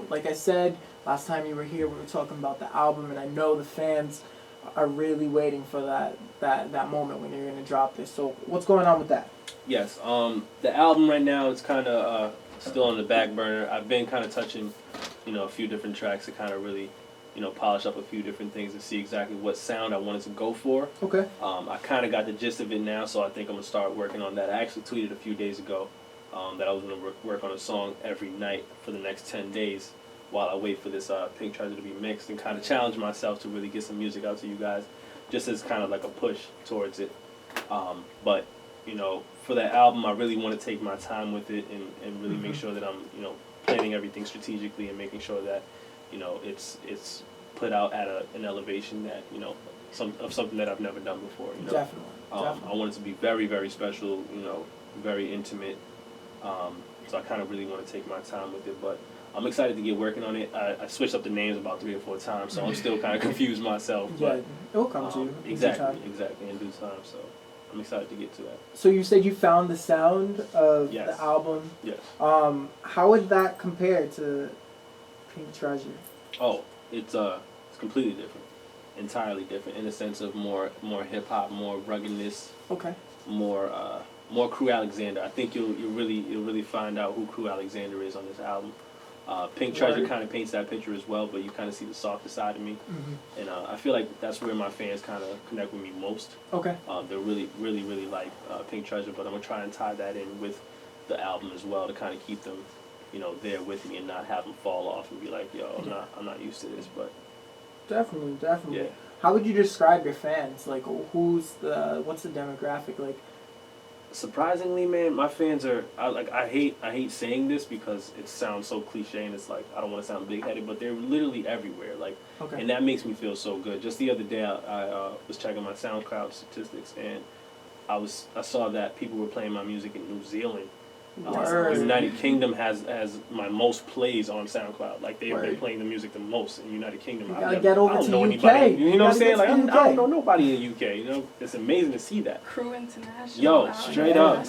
know, like I said, last time you were here, we were talking about the album, and I know the fans are really waiting for that moment when you're going to drop this. So what's going on with that? Yes, the album right now is kind of still on the back burner. I've been kind of touching, a few different tracks to kind of really, polish up a few different things and see exactly what sound I wanted to go for. Okay. I kind of got the gist of it now, so I think I'm going to start working on that. I actually tweeted a few days ago that I was going to work on a song every night for the next 10 days while I wait for this Pink Treasure to be mixed, and kind of challenge myself to really get some music out to you guys, just as kind of like a push towards it. But, for that album, I really want to take my time with it and really make sure that I'm, planning everything strategically and making sure that, it's put out at an elevation that, something that I've never done before. Definitely. I want it to be very, very special, very intimate. So I kind of really want to take my time with it, but I'm excited to get working on it. I switched up the names about 3 or 4 times, so I'm still kind of confused myself. Yeah, But, it'll come to you. Exactly, in due time. So I'm excited to get to that. So you said you found the sound of Yes. the album. Yes. How would that compare to Pink Treasure? Oh, it's completely different, entirely different in the sense of more hip hop, more ruggedness. Okay. More Cru Alxndr. I think you'll really find out who Cru Alxndr is on this album. Pink Treasure kind of paints that picture as well, but you kind of see the softer side of me, and I feel like that's where my fans kind of connect with me most. Okay. They really like Pink Treasure, but I'm gonna try and tie that in with the album as well to kind of keep them, there with me and not have them fall off and be like, yo, I'm not used to this. But definitely. Yeah. How would you describe your fans? Like, what's the demographic like? Surprisingly, man, my fans are I hate saying this because it sounds so cliche and it's like I don't want to sound big-headed, but they're literally everywhere. Okay. And that makes me feel so good. Just the other day, I was checking my SoundCloud statistics, and I saw that people were playing my music in New Zealand. United Kingdom has my most plays on SoundCloud. Like they've been playing the music the most in United Kingdom. You gotta get over to know UK. Anybody, you know what I'm saying? Like I don't know UK. nobody in the UK. It's amazing to see that. Cru International. Yo, straight up,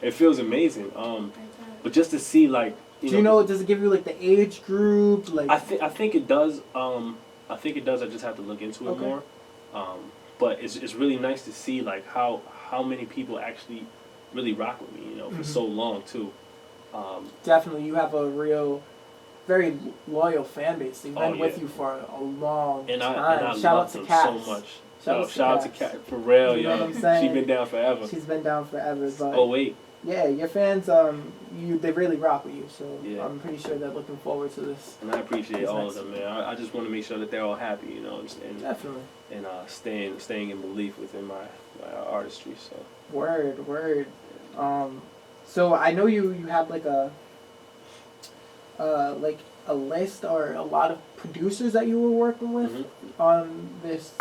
it feels amazing. But just to see like, does it give you like the age group? Like I think it does. I think it does. I just have to look into it more. But it's really nice to see like how many people actually really rock with me, for so long too. Definitely, you have a real, very loyal fan base. They've been with you for a long time. I Shout out love to them Cass. so much. Shout out to Kat for real, You know what I'm saying? She's been down forever. She's been down forever. But oh wait. Yeah, your fans, they really rock with you. So Yeah. I'm pretty sure they're looking forward to this. And I appreciate all of them, man. I just want to make sure that they're all happy, and Definitely. And staying in belief within my artistry. So. Word. So I know you had like a list or a lot of producers that you were working with on this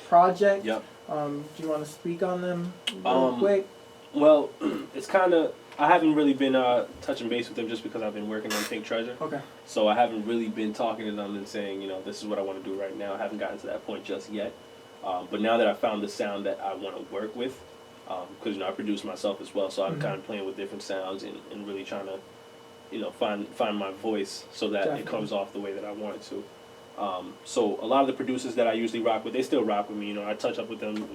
project. Yep. Do you want to speak on them real quick? Well, it's kind of, I haven't really been touching base with them just because I've been working on Pink Treasure. Okay. So I haven't really been talking to them and saying, this is what I want to do right now. I haven't gotten to that point just yet. But now that I found the sound that I want to work with, because I produce myself as well, so I'm kind of playing with different sounds and really trying to, find my voice so that it comes off the way that I want it to. So a lot of the producers that I usually rock with, they still rock with me. I touch up with them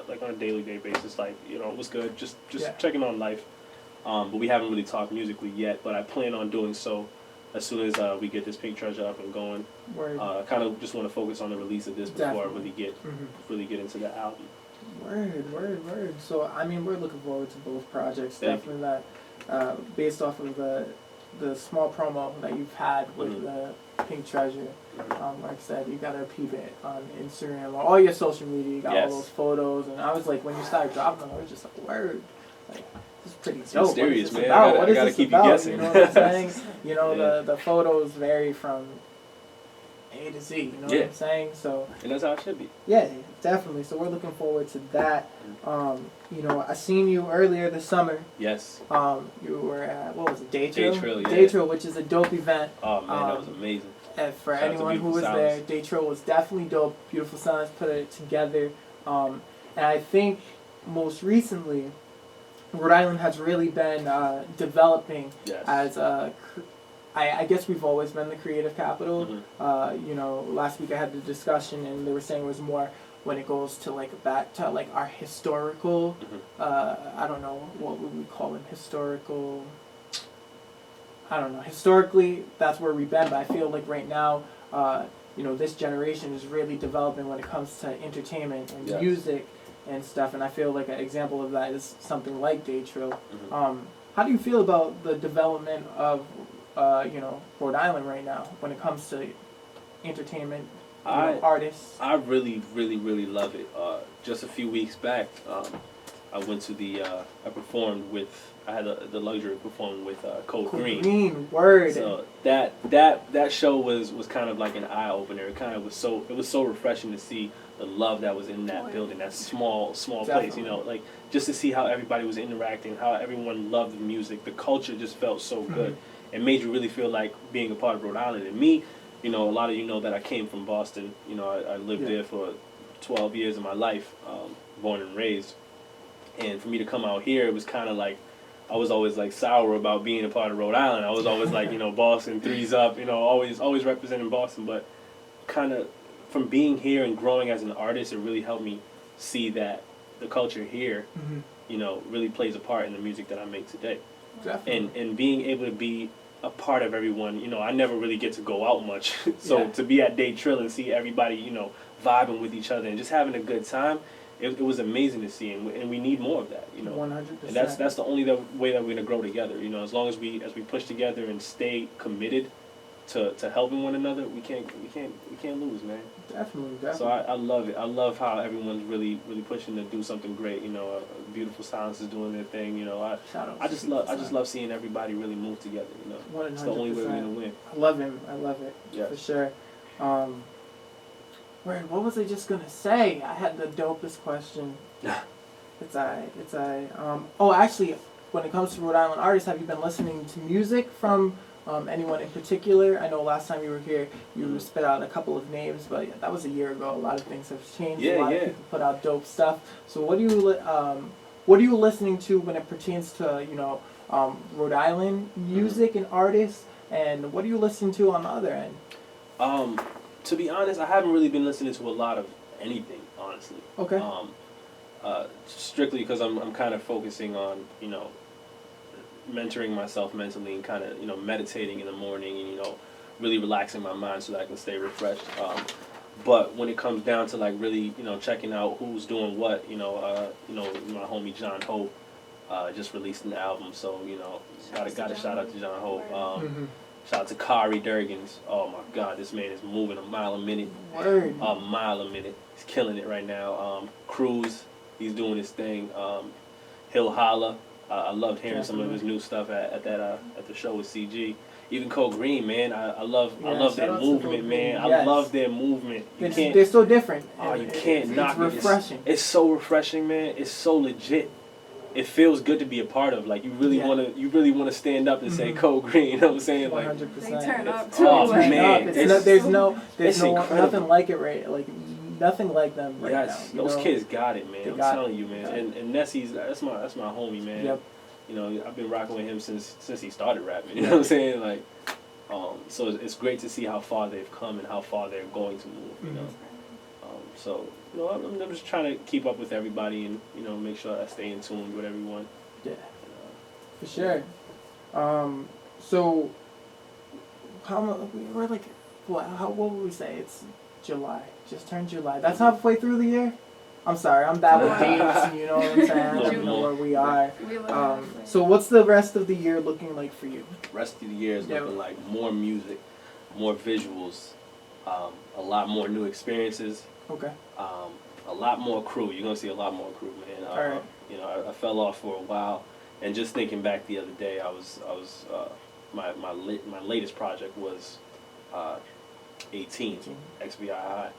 like on a daily basis, like what's good, just checking on life. But we haven't really talked musically yet. But I plan on doing so as soon as we get this Pink Treasure up and going. I kind of just want to focus on the release of this before I really get into the album. Word. So I mean, we're looking forward to both projects. Definitely that, based off of the small promo that you've had with the Pink Treasure. Like I said, you gotta peep it on Instagram or all your social media. You got all those photos, and I was like, when you started dropping them, I was just like, word, like this is pretty dope. Mysterious, man. I gotta keep you guessing. You know what I'm saying? The photos vary from A to Z. You know what I'm saying? So. And that's how it should be. Yeah, definitely. So we're looking forward to that. I seen you earlier this summer. Yes. You were at, what was it, Day Trill? Day Trill, which is a dope event. Oh man, that was amazing. And for anyone who was there, Day Trill was definitely dope. Beautiful Sounds put it together. And I think most recently, Rhode Island has really been developing as I guess we've always been the creative capital. Mm-hmm. You know, last week I had the discussion, and they were saying it was more when it goes to like back to like our historical. I don't know what would we call them, historical. I don't know. Historically, that's where we've been, but I feel like right now, you know, this generation is really developing when it comes to entertainment and Yes. music and stuff. And I feel like an example of that is something like Day Trill. Mm-hmm. How do you feel about the development of, you know, Rhode Island right now when it comes to entertainment, you know, artists? I really, really, really love it. Just a few weeks back, I went to I performed with. I had the luxury of performing with Code Green. Green, word. So that show was kind of like an eye opener. It was so refreshing to see the love that was in that building, that small place. You know, like just to see how everybody was interacting, how everyone loved the music. The culture just felt so good. It made you really feel like being a part of Rhode Island. And me, you know, a lot of you know that I came from Boston. You know, I lived there for 12 years of my life, born and raised. And for me to come out here, it was kind of like, I was always like sour about being a part of Rhode Island. I was always like, you know, Boston, threes up, you know, always representing Boston. But kind of from being here and growing as an artist, it really helped me see that the culture here, you know, really plays a part in the music that I make today. Definitely. And being able to be a part of everyone, you know, I never really get to go out much. So to be at Day Trill and see everybody, you know, vibing with each other and just having a good time, it was amazing to see, and we need more of that, you know. 100%. And that's the only way that we're gonna grow together, you know. As long as we push together and stay committed to helping one another, we can't lose, man. Definitely. So I love it. I love how everyone's really pushing to do something great. You know, Beautiful Silence is doing their thing. You know, I just love seeing everybody really move together. You know, 100%. It's the only way we're gonna win. I love it. Yes. For sure. What was I just gonna say? I had the dopest question. It's oh, actually, when it comes to Rhode Island artists, have you been listening to music from anyone in particular? I know last time you were here, you spit out a couple of names, but that was a year ago. A lot of things have changed. A lot of people put out dope stuff. So what are you listening to when it pertains to, you know, Rhode Island music and artists, and what are you listening to on the other end? To be honest, I haven't really been listening to a lot of anything, honestly. Okay. Strictly because I'm kind of focusing on, you know, mentoring myself mentally and kind of, you know, meditating in the morning and, you know, really relaxing my mind so that I can stay refreshed. But when it comes down to like really, you know, checking out who's doing what, you know, my homie John Hope just released an album, so, you know, gotta shout out to John Hope. Shout out to Kari Durgans. Oh my God, this man is moving a mile a minute. Word. A mile a minute. He's killing it right now. Cruz, he's doing his thing. Hill Holla. I loved hearing some of his new stuff at the show with CG. Even Code Green, man. I love their movement, man. I love their movement. They're so different. Oh, you can't knock it. It's refreshing. It's so refreshing, man. It's so legit. It feels good to be a part of. Like you really wanna stand up and say Code Green. You know what I'm saying? Like 100%. They turn up too. Oh man, There's nothing like it, right? Like nothing like them right now. Those kids got it, man. I'm telling you, man. Yeah. And Nessie's that's my homie, man. Yep. You know, I've been rocking with him since he started rapping. You know what I'm saying? Like, so it's great to see how far they've come and how far they're going to move. You know, so you know, I'm just trying to keep up with everybody and, you know, make sure I stay in tune with everyone. Yeah, for sure. So we're like, what would we say? It's July. Just turned July. That's halfway through the year. I'm sorry, I'm bad with dates. You know what I'm saying? I don't know where we are. So what's the rest of the year looking like for you? Rest of the year is looking like more music, more visuals, a lot more new experiences. Okay. A lot more crew. You're gonna see a lot more crew, man. All right. You know, I fell off for a while, and just thinking back the other day, my latest project was 18 XVI,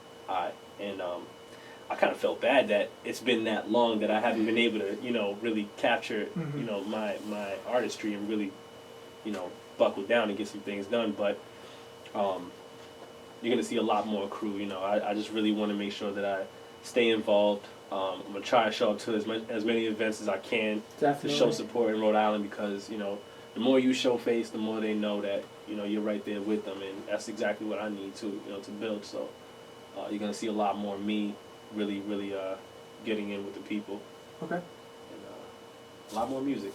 and I kind of felt bad that it's been that long that I haven't been able to, you know, really capture, you know, my artistry and really, you know, buckle down and get some things done. But you're gonna see a lot more crew. You know, I just really want to make sure that I stay involved. I'm gonna try to show up to as many events as I can to show support in Rhode Island, because, you know, the more you show face, the more they know that, you know, you're right there with them, and that's exactly what I need to, you know, to build. So you're gonna see a lot more me really getting in with the people. Okay. And a lot more music.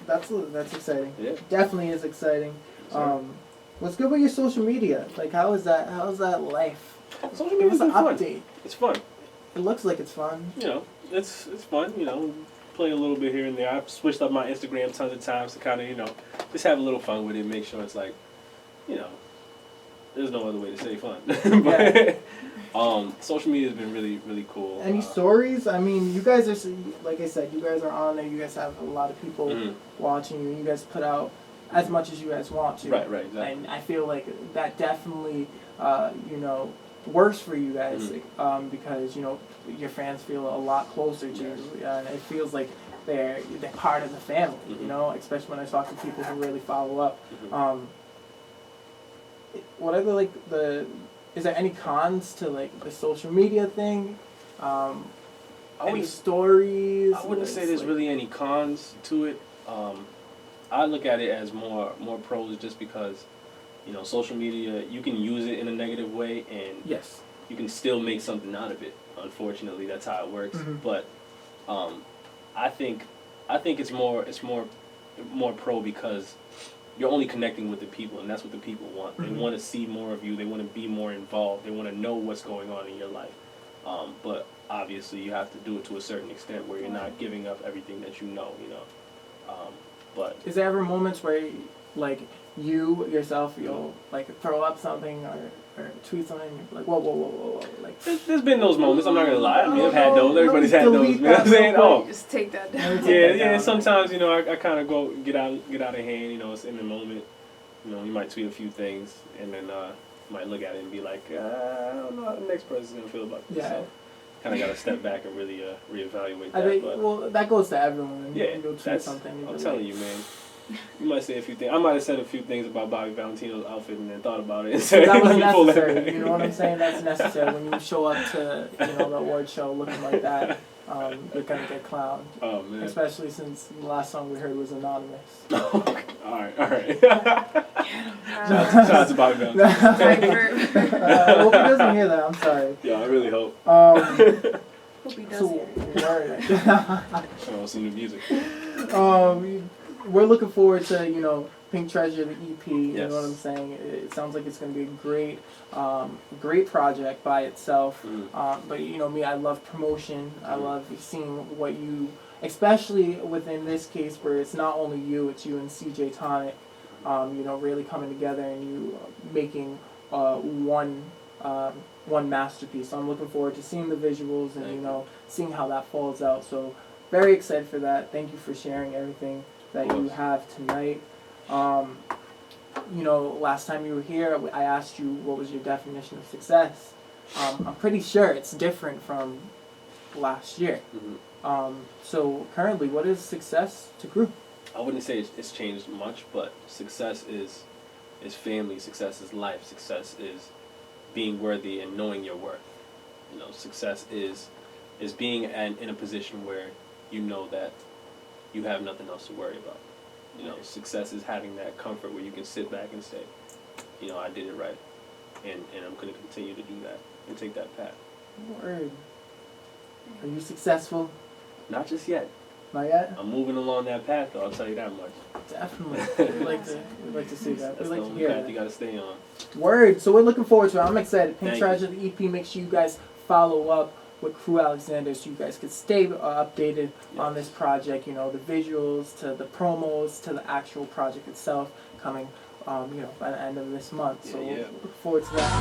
That's exciting. Yeah. Definitely is exciting. Sure. What's good with your social media? Like, how is that life? Social media's been fun. Update. It's fun. It looks like it's fun. You know, it's fun. You know, play a little bit here and there. I've switched up my Instagram tons of times to kind of, you know, just have a little fun with it. Make sure it's like, you know, there's no other way to say fun. But social media has been really cool. Any stories? I mean, you guys are, like I said, you guys are on there. You guys have a lot of people watching you. You guys put out as much as you guys want to. Right, exactly. And I feel like that definitely, you know, works for you guys because, you know, your fans feel a lot closer to you. And it feels like they're part of the family, you know, especially when I talk to people who really follow up. What are is there any cons to like the social media thing? Any stories? I wouldn't say there's really any cons to it. I look at it as more pros just because, you know, social media, you can use it in a negative way and yes, you can still make something out of it. Unfortunately, that's how it works. But I think it's more pro because you're only connecting with the people, and that's what the people want. They want to see more of you. They want to be more involved. They want to know what's going on in your life. But obviously, you have to do it to a certain extent where you're not giving up everything that you know. You know. But is there ever moments where, like, you yourself, you'll like throw up something or tweet something, and you're like, whoa, like. There's been those moments. I'm not gonna lie. I mean, I've had those. Everybody's had those. You know what I'm saying? Oh, just take that down. Yeah. Sometimes, you know, I kind of get out of hand. You know, it's in the moment. You know, you might tweet a few things, and then you might look at it and be like, I don't know how the next person's gonna feel about this. Yeah. So, kind of got to step back and really reevaluate that. I think, well, that goes to everyone. Yeah, you'll tweet something. I'm telling you, man. You might say a few things. I might have said a few things about Bobby Valentino's outfit and then thought about it and said, that was necessary. That you know what I'm saying? That's necessary. When you show up to, you know, the award show looking like that, you're gonna get clowned. Oh man! Especially since the last song we heard was anonymous. All right. Shout out to Bobby Valentino. I hope he doesn't hear that. I'm sorry. Yeah, I really hope. Hope he does hear it. I want some new music. We're looking forward to, you know, Pink Treasure, the EP. You Yes. know what I'm saying? It sounds like it's going to be a great project by itself. But you know me, I love promotion. I love seeing what you, especially within this case where it's not only you, it's you and CJ Tonic. You know, really coming together and you making one masterpiece. So I'm looking forward to seeing the visuals and you know seeing how that falls out. So very excited for that. Thank you for sharing everything that you have tonight. You know, last time you were here, I asked you what was your definition of success. I'm pretty sure it's different from last year. So currently, what is success to Cru? I wouldn't say it's changed much, but success is family. Success is life. Success is being worthy and knowing your worth. You know, success is being in a position where you know that you have nothing else to worry about. You know, success is having that comfort where you can sit back and say, you know, I did it right, and I'm going to continue to do that and take that path. Word. Are you successful? Not just yet. Not yet? I'm moving along that path, though. I'll tell you that much. Definitely. We'd like to see that. That's We'd like the to only hear path that. you got to stay on. Word. So we're looking forward to it. I'm excited. Pink Thank Treasure, the EP. Make sure you guys follow up with Cru Alxndr so you guys can stay updated on this project. You know, the visuals to the promos to the actual project itself coming, you know, by the end of this month. So we'll look forward to that.